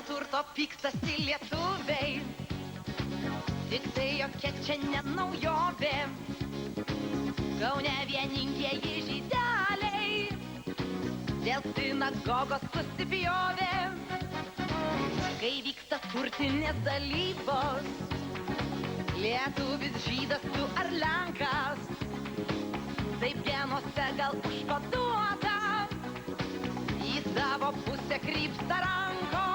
turto pykstasi lietuviai, tik tai jokia čia ne naujovė. Kaune vieningieji žydeliai dėl sinagogos susipjovė. Kai vyksta turtinės dalybos, lietuvis, žydas tu ar lenkas, taip genuose gal užkoduota, į savo pusę krypsta rankos.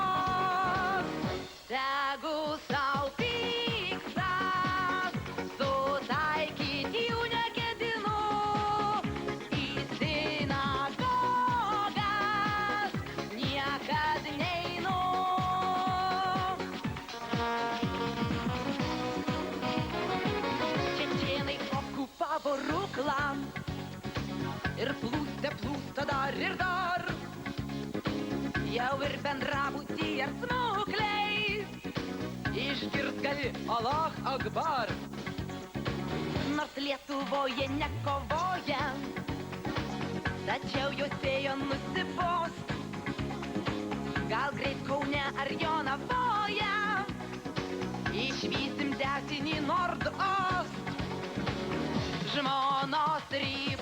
Tegu sau pyksta, sutaikyti jų neketinu, į sinagogas niekad neinu. Čečėnai okupavo Ruklą ir plūsta dar ir dar. Jau ir bendrabutį ar smukliais išgirs gali Allah Akbar. Nors Lietuvoje nekovoja, tačiau jos spėjo nusibost. Gal greit Kaune ar Jonavoje išvysim tęsinį Nord-Ost. Žmonos ryšiai